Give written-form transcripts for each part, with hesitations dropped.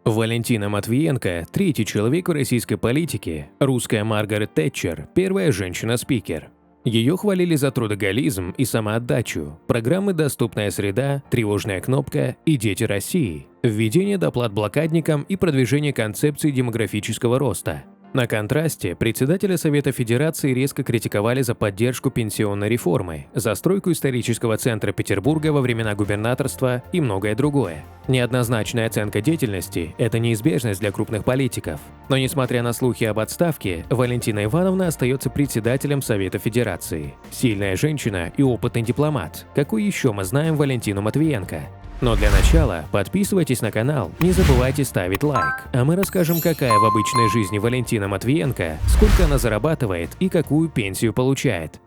Валентина Матвиенко – третий человек в российской политике, русская Маргарет Тэтчер – первая женщина-спикер. Ее хвалили за трудоголизм и самоотдачу, программы «Доступная среда», «Тревожная кнопка» и «Дети России», введение доплат блокадникам и продвижение концепции демографического роста. На контрасте председателя Совета Федерации резко критиковали за поддержку пенсионной реформы, за стройку исторического центра Петербурга во времена губернаторства и многое другое. Неоднозначная оценка деятельности – это неизбежность для крупных политиков. Но несмотря на слухи об отставке, Валентина Ивановна остается председателем Совета Федерации. Сильная женщина и опытный дипломат. Какой еще мы знаем Валентину Матвиенко? Но для начала подписывайтесь на канал, не забывайте ставить лайк, а мы расскажем, какая в обычной жизни Валентина Матвиенко, сколько она зарабатывает и какую пенсию получает.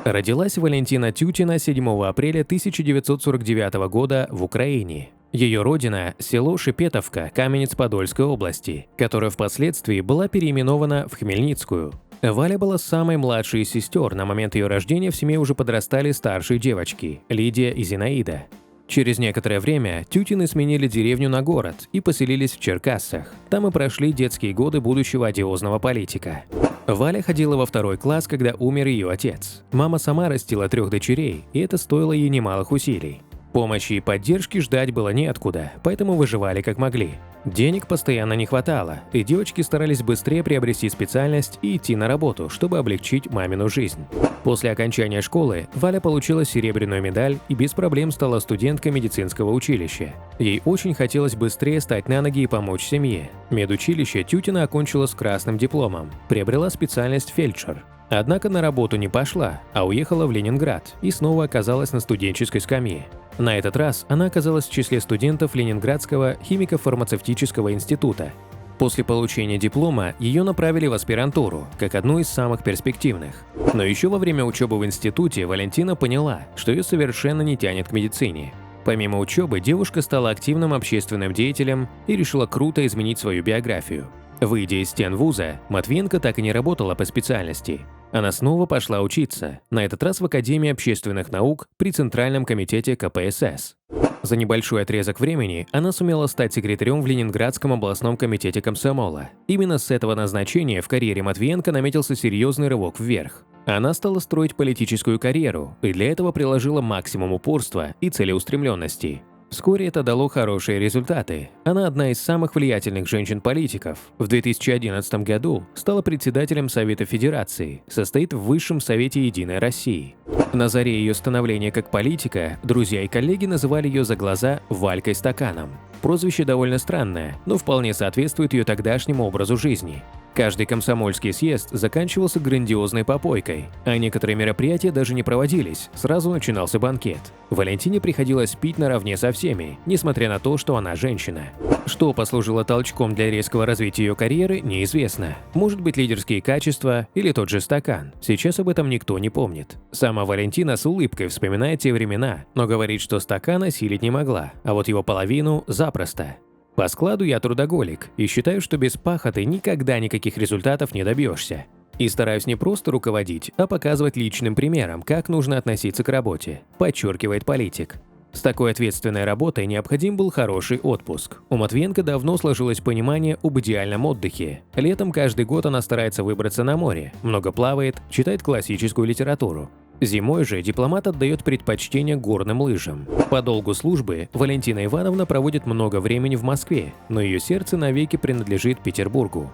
Родилась Валентина Тютина 7 апреля 1949 года в Украине. Ее родина – село Шепетовка Каменец-Подольской области, которая впоследствии была переименована в Хмельницкую. Валя была самой младшей из сестер, на момент ее рождения в семье уже подрастали старшие девочки – Лидия и Зинаида. Через некоторое время Тютины сменили деревню на город и поселились в Черкассах. Там и прошли детские годы будущего одиозного политика. Валя ходила во 2 класс, когда умер ее отец. Мама сама растила 3 дочерей, и это стоило ей немалых усилий. Помощи и поддержки ждать было неоткуда, поэтому выживали как могли. Денег постоянно не хватало, и девочки старались быстрее приобрести специальность и идти на работу, чтобы облегчить мамину жизнь. После окончания школы Валя получила серебряную медаль и без проблем стала студенткой медицинского училища. Ей очень хотелось быстрее стать на ноги и помочь семье. Медучилище Тютина окончила с красным дипломом, приобрела специальность фельдшер. Однако на работу не пошла, а уехала в Ленинград и снова оказалась на студенческой скамье. На этот раз она оказалась в числе студентов Ленинградского химико-фармацевтического института. После получения диплома ее направили в аспирантуру, как одну из самых перспективных. Но еще во время учебы в институте Валентина поняла, что ее совершенно не тянет к медицине. Помимо учебы, девушка стала активным общественным деятелем и решила круто изменить свою биографию. Выйдя из стен вуза, Матвиенко так и не работала по специальности. Она снова пошла учиться, на этот раз в Академии общественных наук при Центральном комитете КПСС. За небольшой отрезок времени она сумела стать секретарем в Ленинградском областном комитете комсомола. Именно с этого назначения в карьере Матвиенко наметился серьезный рывок вверх. Она стала строить политическую карьеру и для этого приложила максимум упорства и целеустремленности. Вскоре это дало хорошие результаты. Она одна из самых влиятельных женщин-политиков. В 2011 году стала председателем Совета Федерации, состоит в Высшем Совете Единой России. На заре ее становления как политика, друзья и коллеги называли ее за глаза «Валькой-стаканом». Прозвище довольно странное, но вполне соответствует ее тогдашнему образу жизни. Каждый комсомольский съезд заканчивался грандиозной попойкой, а некоторые мероприятия даже не проводились, сразу начинался банкет. Валентине приходилось пить наравне со всеми, несмотря на то, что она женщина. Что послужило толчком для резкого развития ее карьеры, неизвестно. Может быть, лидерские качества или тот же стакан. Сейчас об этом никто не помнит. Сама Валентина с улыбкой вспоминает те времена, но говорит, что стакан осилить не могла, а вот его половину – запросто. По складу я трудоголик и считаю, что без пахоты никогда никаких результатов не добьешься. И стараюсь не просто руководить, а показывать личным примером, как нужно относиться к работе, подчеркивает политик. С такой ответственной работой необходим был хороший отпуск. У Матвиенко давно сложилось понимание об идеальном отдыхе. Летом каждый год она старается выбраться на море, много плавает, читает классическую литературу. Зимой же дипломат отдает предпочтение горным лыжам. По долгу службы Валентина Ивановна проводит много времени в Москве, но ее сердце навеки принадлежит Петербургу.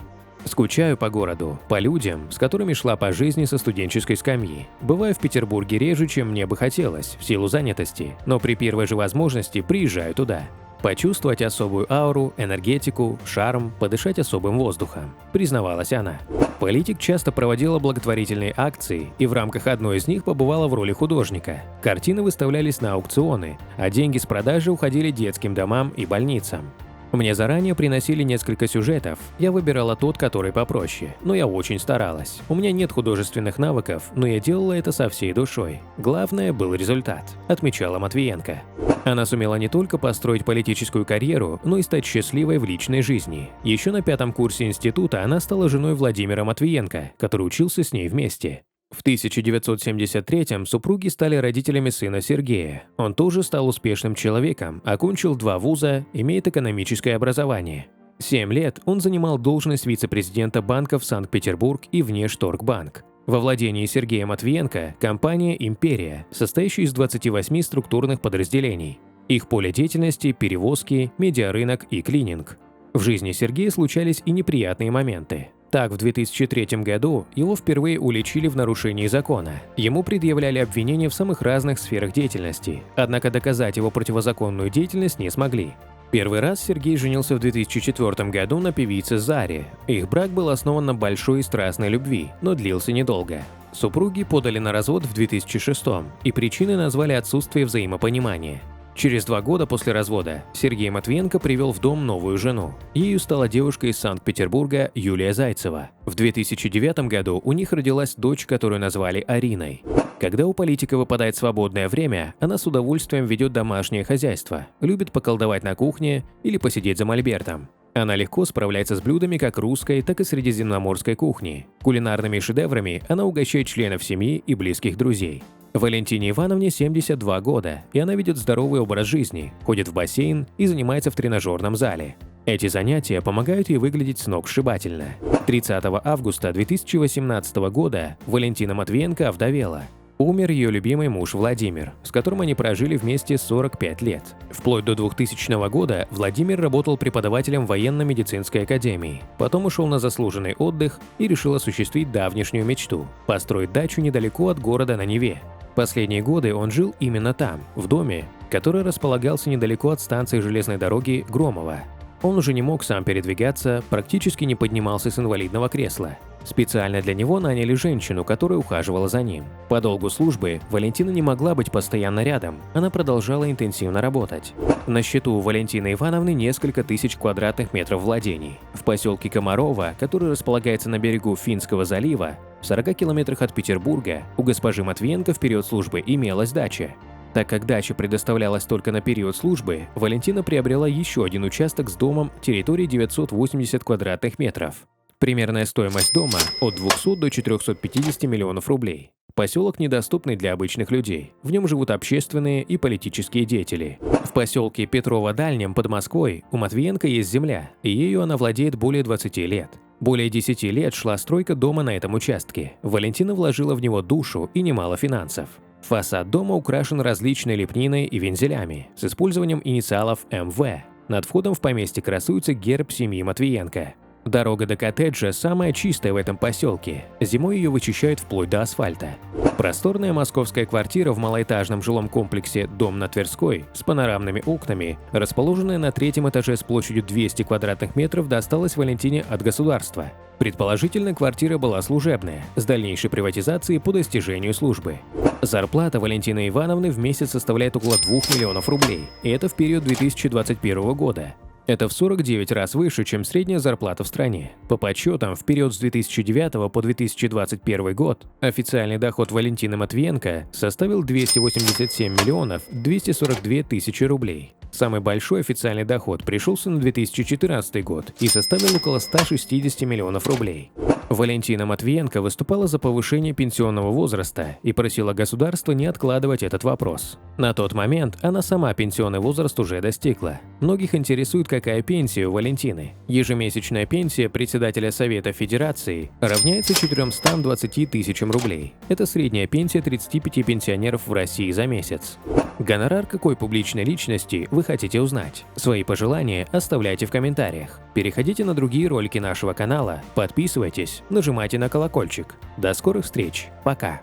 Скучаю по городу, по людям, с которыми шла по жизни со студенческой скамьи. Бываю в Петербурге реже, чем мне бы хотелось, в силу занятости, но при первой же возможности приезжаю туда. Почувствовать особую ауру, энергетику, шарм, подышать особым воздухом, признавалась она. Политик часто проводила благотворительные акции и в рамках одной из них побывала в роли художника. Картины выставлялись на аукционы, а деньги с продажи уходили детским домам и больницам. Мне заранее приносили несколько сюжетов, я выбирала тот, который попроще, но я очень старалась. У меня нет художественных навыков, но я делала это со всей душой. Главное был результат, отмечала Матвиенко. Она сумела не только построить политическую карьеру, но и стать счастливой в личной жизни. Еще на 5-м курсе института она стала женой Владимира Матвиенко, который учился с ней вместе. В 1973-м супруги стали родителями сына Сергея. Он тоже стал успешным человеком, окончил 2 вуза, имеет экономическое образование. 7 лет он занимал должность вице-президента банков Санкт-Петербург и Внешторгбанк. Во владении Сергея Матвиенко компания «Империя», состоящая из 28 структурных подразделений. Их поле деятельности – перевозки, медиарынок и клининг. В жизни Сергея случались и неприятные моменты. Так, в 2003 году его впервые уличили в нарушении закона. Ему предъявляли обвинения в самых разных сферах деятельности, однако доказать его противозаконную деятельность не смогли. Первый раз Сергей женился в 2004 году на певице Заре. Их брак был основан на большой и страстной любви, но длился недолго. Супруги подали на развод в 2006, и причиной назвали отсутствие взаимопонимания. Через 2 года после развода Сергей Матвиенко привел в дом новую жену. Ею стала девушка из Санкт-Петербурга Юлия Зайцева. В 2009 году у них родилась дочь, которую назвали Ариной. Когда у политика выпадает свободное время, она с удовольствием ведет домашнее хозяйство, любит поколдовать на кухне или посидеть за мольбертом. Она легко справляется с блюдами как русской, так и средиземноморской кухни. Кулинарными шедеврами она угощает членов семьи и близких друзей. Валентине Ивановне 72 года, и она ведет здоровый образ жизни, ходит в бассейн и занимается в тренажерном зале. Эти занятия помогают ей выглядеть сногсшибательно. 30 августа 2018 года Валентина Матвиенко овдовела. Умер ее любимый муж Владимир, с которым они прожили вместе 45 лет. Вплоть до 2000 года Владимир работал преподавателем военно-медицинской академии, потом ушел на заслуженный отдых и решил осуществить давнишнюю мечту – построить дачу недалеко от города на Неве. Последние годы он жил именно там, в доме, который располагался недалеко от станции железной дороги Громово. Он уже не мог сам передвигаться, практически не поднимался с инвалидного кресла. Специально для него наняли женщину, которая ухаживала за ним. По долгу службы Валентина не могла быть постоянно рядом, она продолжала интенсивно работать. На счету у Валентины Ивановны несколько тысяч квадратных метров владений. В поселке Комарово, который располагается на берегу Финского залива, в 40 километрах от Петербурга, у госпожи Матвиенко в период службы имелась дача. Так как дача предоставлялась только на период службы, Валентина приобрела еще один участок с домом территорией 980 квадратных метров. Примерная стоимость дома от 200 до 450 миллионов рублей. Поселок недоступный для обычных людей, в нем живут общественные и политические деятели. В поселке Петрово-Дальнем под Москвой у Матвиенко есть земля, и ею она владеет более 20 лет. Более 10 лет шла стройка дома на этом участке. Валентина вложила в него душу и немало финансов. Фасад дома украшен различной лепниной и вензелями с использованием инициалов МВ. Над входом в поместье красуется герб семьи Матвиенко. Дорога до коттеджа самая чистая в этом поселке. Зимой ее вычищают вплоть до асфальта. Просторная московская квартира в малоэтажном жилом комплексе «Дом на Тверской» с панорамными окнами, расположенная на 3-м этаже с площадью 200 квадратных метров, досталась Валентине от государства. Предположительно, квартира была служебная, с дальнейшей приватизацией по достижению службы. Зарплата Валентины Ивановны в месяц составляет около 2 миллионов рублей, и это в период 2021 года. Это в 49 раз выше, чем средняя зарплата в стране. По подсчетам, в период с 2009 по 2021 год официальный доход Валентины Матвиенко составил 287 миллионов 242 тысячи рублей. Самый большой официальный доход пришелся на 2014 год и составил около 160 миллионов рублей. Валентина Матвиенко выступала за повышение пенсионного возраста и просила государство не откладывать этот вопрос. На тот момент она сама пенсионный возраст уже достигла. Многих интересует, какая пенсия у Валентины. Ежемесячная пенсия председателя Совета Федерации равняется 420 тысячам рублей. Это средняя пенсия 35 пенсионеров в России за месяц. Гонорар какой публичной личности вы хотите узнать? Свои пожелания оставляйте в комментариях. Переходите на другие ролики нашего канала, подписывайтесь, нажимайте на колокольчик. До скорых встреч, пока!